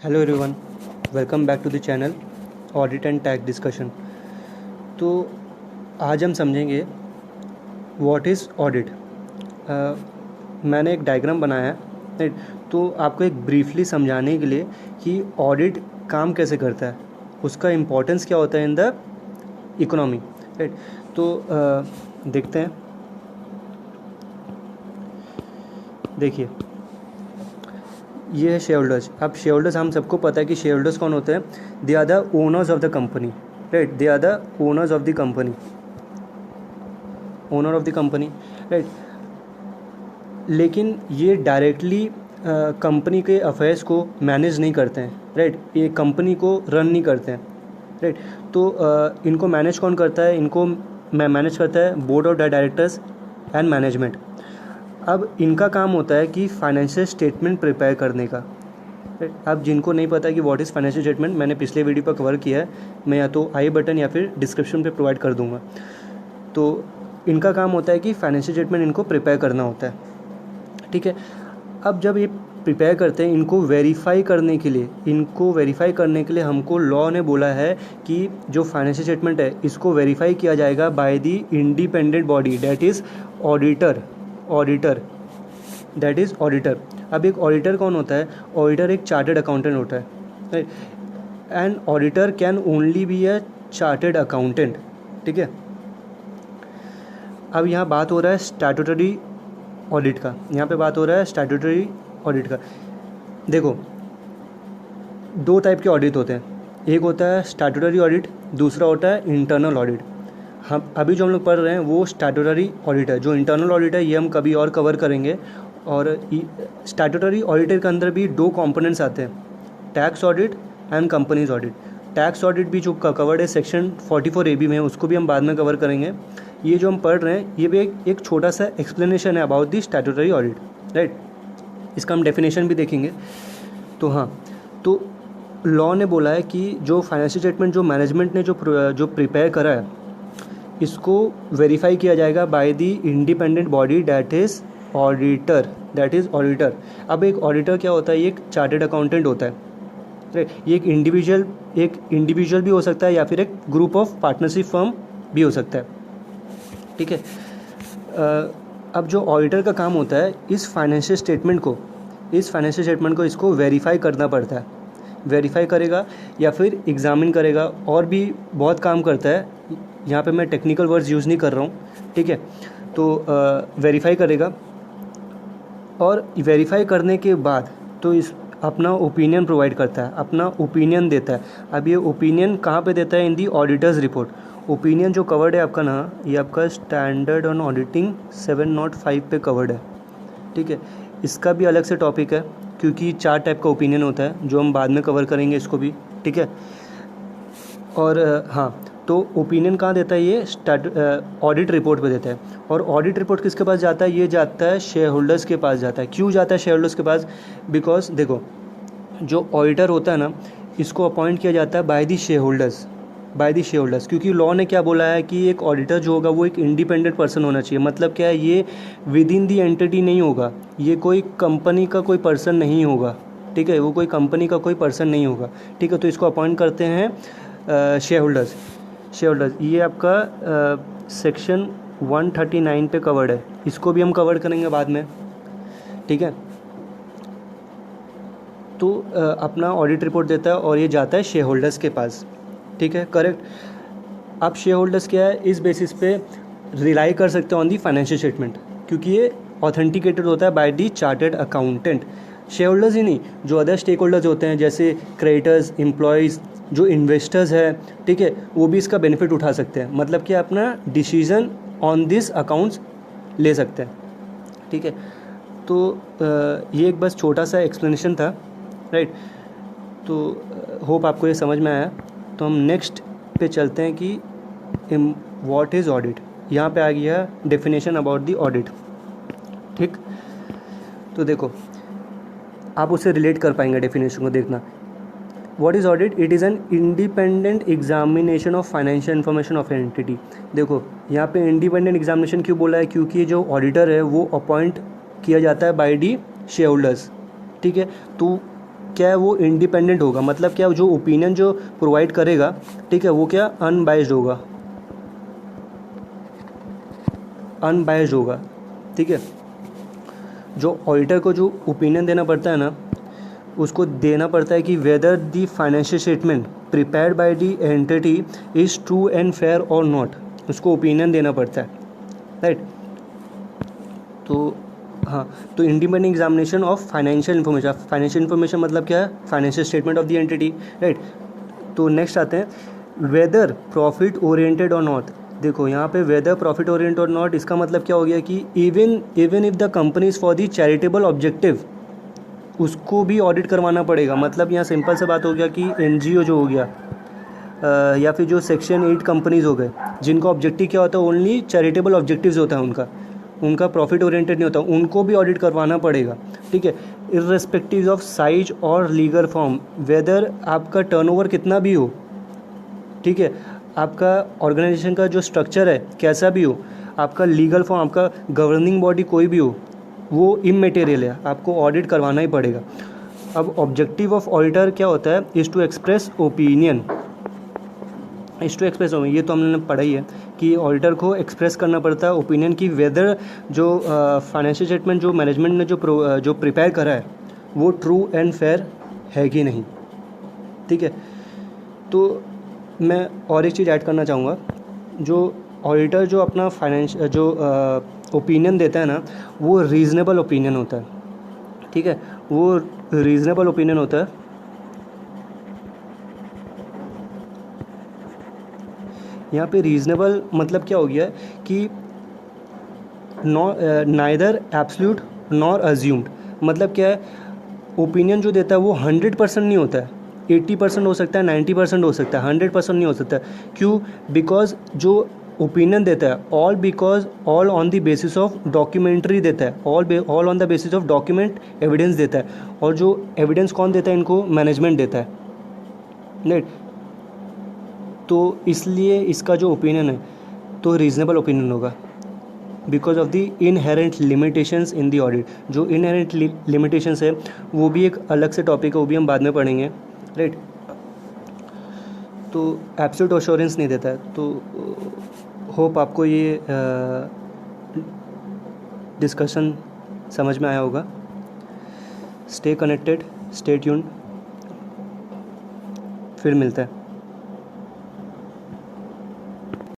Hello everyone, welcome back to the channel audit and tax discussion. तो आज हम समझेंगे व्हाट इज़ ऑडिट। मैंने एक डायग्राम बनाया है, राइट। तो आपको एक ब्रीफली समझाने के लिए कि ऑडिट काम कैसे करता है, उसका इम्पोर्टेंस क्या होता है इन द इकोनॉमी, राइट। तो देखते हैं। देखिए, ये है शेयर होल्डर्स। अब शेयर होल्डर्स हम सबको पता है कि शेयर होल्डर्स कौन होते हैं। They are the owners of the company, right. They are the owners of the company, owner of the company, right. लेकिन ये डायरेक्टली कंपनी के अफेयर्स को मैनेज नहीं करते हैं, राइट। ये कंपनी को रन नहीं करते हैं, राइट। तो इनको मैनेज कौन करता है? इनको मैनेज करता है board of directors and management. अब इनका काम होता है कि फाइनेंशियल स्टेटमेंट प्रिपेयर करने का। अब जिनको नहीं पता कि व्हाट इज़ फाइनेंशियल स्टेटमेंट, मैंने पिछले वीडियो पर कवर किया है, मैं या तो आई बटन या फिर डिस्क्रिप्शन पे प्रोवाइड कर दूंगा। तो इनका काम होता है कि फाइनेंशियल स्टेटमेंट इनको प्रिपेयर करना होता है, ठीक है। अब जब ये प्रिपेयर करते हैं, इनको वेरीफाई करने के लिए हमको लॉ ने बोला है कि जो फाइनेंशियल स्टेटमेंट है इसको वेरीफाई किया जाएगा by the independent body, that is auditor. That is auditor. अब एक ऑडिटर कौन होता है? ऑडिटर एक चार्टर्ड अकाउंटेंट होता है, right. And auditor can only be a chartered accountant, ठीक है। अब यहाँ बात हो रहा है स्टैट्यूटरी ऑडिट का। यहाँ पे बात हो रहा है स्टैट्यूटरी ऑडिट का। देखो, दो टाइप के ऑडिट होते हैं। एक होता है स्टैट्यूटरी ऑडिट, दूसरा होता है इंटरनल ऑडिट। हम अभी जो हम लोग पढ़ रहे हैं वो स्टैट्यूटरी ऑडिट है। जो इंटरनल ऑडिट है ये हम कभी और कवर करेंगे। और स्टैट्यूटरी ऑडिटर के अंदर भी दो कंपोनेंट्स आते हैं, tax audit and companies audit. Tax audit भी जो कवर्ड है सेक्शन 44AB में, उसको भी हम बाद में कवर करेंगे। ये जो हम पढ़ रहे हैं ये भी एक छोटा सा एक्सप्लेनेशन है about the statutory audit, right. इसका हम डेफिनेशन भी देखेंगे। तो हाँ, तो लॉ ने बोला है कि जो फाइनेंशियल स्टेटमेंट जो मैनेजमेंट ने जो प्रिपेयर करा है इसको वेरीफाई किया जाएगा by the independent body, that is auditor. अब एक ऑडिटर क्या होता है? ये एक चार्टर्ड अकाउंटेंट होता है, राइट। ये एक इंडिविजुअल भी हो सकता है या फिर एक ग्रुप ऑफ पार्टनरशिप फर्म भी हो सकता है, ठीक है। अब जो ऑडिटर का काम होता है, इस फाइनेंशियल स्टेटमेंट को इसको वेरीफाई करना पड़ता है। वेरीफाई करेगा या फिर एग्जामिन करेगा, और भी बहुत काम करता है। यहाँ पे मैं टेक्निकल वर्ड्स यूज़ नहीं कर रहा हूँ, ठीक है। तो वेरीफाई करेगा, और वेरीफाई करने के बाद तो इस अपना ओपिनियन प्रोवाइड करता है, अपना ओपिनियन देता है। अब ये ओपिनियन कहाँ पे देता है? इन दी ऑडिटर्स रिपोर्ट। ओपिनियन जो कवर्ड है आपका ना, ये आपका स्टैंडर्ड ऑन ऑडिटिंग 705 पे कवर्ड है, ठीक है। इसका भी अलग से टॉपिक है, क्योंकि 4 टाइप का ओपिनियन होता है जो हम बाद में कवर करेंगे इसको भी, ठीक है। और हाँ, तो ओपिनियन कहाँ देता है? ये ऑडिट रिपोर्ट पे देता है। और ऑडिट रिपोर्ट किसके पास जाता है? ये जाता है शेयर होल्डर्स के पास जाता है। क्यों जाता है शेयर होल्डर्स के पास? बिकॉज देखो, जो ऑडिटर होता है ना, इसको अपॉइंट किया जाता है बाय द शेयर होल्डर्स, क्योंकि लॉ ने क्या बोला है कि एक ऑडिटर जो होगा वो एक इंडिपेंडेंट पर्सन होना चाहिए। मतलब क्या है? ये विद इन दी एंटिटी नहीं होगा, ये कोई कंपनी का कोई पर्सन नहीं होगा, ठीक है। वो कोई कंपनी का कोई पर्सन नहीं होगा, ठीक है। तो इसको अपॉइंट करते हैं शेयर होल्डर्स। ये आपका सेक्शन 139 पे कवर्ड है, इसको भी हम कवर करेंगे बाद में, ठीक है। तो अपना ऑडिट रिपोर्ट देता है और ये जाता है शेयर होल्डर्स के पास, ठीक है, करेक्ट। अब शेयर होल्डर्स क्या है? इस बेसिस पे रिलाई कर सकते हैं ऑन दी फाइनेंशियल स्टेटमेंट, क्योंकि ये ऑथेंटिकेटेड होता है by the chartered accountant. Share holders ही नहीं, जो अदर स्टेक होल्डर्स होते हैं जैसे क्रेडिटर्स, एम्प्लॉयज़, जो इन्वेस्टर्स है, ठीक है, वो भी इसका बेनिफिट उठा सकते हैं। मतलब कि अपना डिसीजन ऑन दिस अकाउंट्स ले सकते हैं, ठीक है। तो ये एक बस छोटा सा एक्सप्लेनेशन था, राइट। तो होप आपको ये समझ में आया। तो हम नेक्स्ट पे चलते हैं कि व्हाट इज़ ऑडिट। यहाँ पे आ गया डेफिनेशन अबाउट द ऑडिट, ठीक। तो देखो, आप उससे रिलेट कर पाएंगे डेफिनेशन को। देखना, what is audit? It is an independent examination of financial information of entity. देखो, यहाँ पे इंडिपेंडेंट एग्जामिनेशन क्यों बोला है? क्योंकि जो ऑडिटर है वो अपॉइंट किया जाता है बाय डी शेयर होल्डर्स, ठीक है। तो क्या है, वो इंडिपेंडेंट होगा, मतलब क्या जो ओपिनियन जो प्रोवाइड करेगा, ठीक है, वो क्या अनबाइज्ड होगा, अनबाइज्ड होगा, ठीक है। जो ऑडिटर को जो ओपिनियन देना पड़ता है ना, उसको देना पड़ता है कि whether the financial statement prepared by the entity is true and fair और नॉट, उसको ओपिनियन देना पड़ता है, राइट। तो हाँ, तो independent examination of financial information, financial information मतलब क्या है, financial statement of the entity, right. तो नेक्स्ट आते हैं वेदर प्रॉफिट ओरिएंटेड और नॉट। देखो यहाँ पे वेदर प्रॉफिट ओरिएंटेड और नॉट, इसका मतलब क्या हो गया कि even if the company is for the charitable objective, उसको भी ऑडिट करवाना पड़ेगा। मतलब यहाँ सिंपल सा बात हो गया कि एनजीओ जो हो गया या फिर जो सेक्शन 8 कंपनीज हो गए, जिनका ऑब्जेक्टिव क्या होता है, ओनली चैरिटेबल ऑब्जेक्टिव्स होता है उनका प्रॉफिट ओरिएंटेड नहीं होता, उनको भी ऑडिट करवाना पड़ेगा, ठीक है। इर्रेस्पेक्टिव ऑफ साइज और लीगल फॉर्म, वेदर आपका टर्नओवर कितना भी हो, ठीक है, आपका ऑर्गेनाइजेशन का जो स्ट्रक्चर है कैसा भी हो, आपका लीगल फॉर्म, आपका गवर्निंग बॉडी कोई भी हो, वो इममेटेरियल है, आपको ऑडिट करवाना ही पड़ेगा। अब ऑब्जेक्टिव ऑफ ऑडिटर क्या होता है, is to express opinion, is to express opinion, ये तो हमने पढ़ा ही है कि ऑडिटर को एक्सप्रेस करना पड़ता है ओपिनियन की वेदर जो फाइनेंशियल स्टेटमेंट जो मैनेजमेंट ने जो प्रिपेयर करा है वो ट्रू एंड फेयर है कि नहीं, ठीक है। तो मैं और एक चीज़ ऐड करना चाहूँगा, जो ऑडिटर जो अपना जो ओपिनियन देता है ना, वो रीज़नेबल ओपिनियन होता है, ठीक है, वो रीज़नेबल ओपिनियन होता है। यहाँ पे रीज़नेबल मतलब क्या हो गया कि नाइदर एब्सोल्यूट नॉर अज्यूम्ड, मतलब क्या है, ओपिनियन जो देता है वो 100% नहीं होता है, 80% हो सकता है, 90% हो सकता है, 100% नहीं हो सकता। क्यों? बिकॉज जो ओपिनियन देता है all on the basis of documentary देता है, all on the basis of document evidence देता है, और जो एविडेंस कौन देता है इनको, मैनेजमेंट देता है, राइट। तो इसलिए इसका जो ओपिनियन है तो रीज़नेबल ओपिनियन होगा, because of the inherent limitations in the audit. जो इनहेरेंट लिमिटेशंस है वो भी एक अलग से टॉपिक है, वो भी हम बाद में पढ़ेंगे, राइट। तो एब्सोल्यूट एश्योरेंस नहीं देता है। तो होप आपको ये डिस्कशन समझ में आया होगा। स्टे कनेक्टेड, स्टे ट्यून्ड, फिर मिलता है।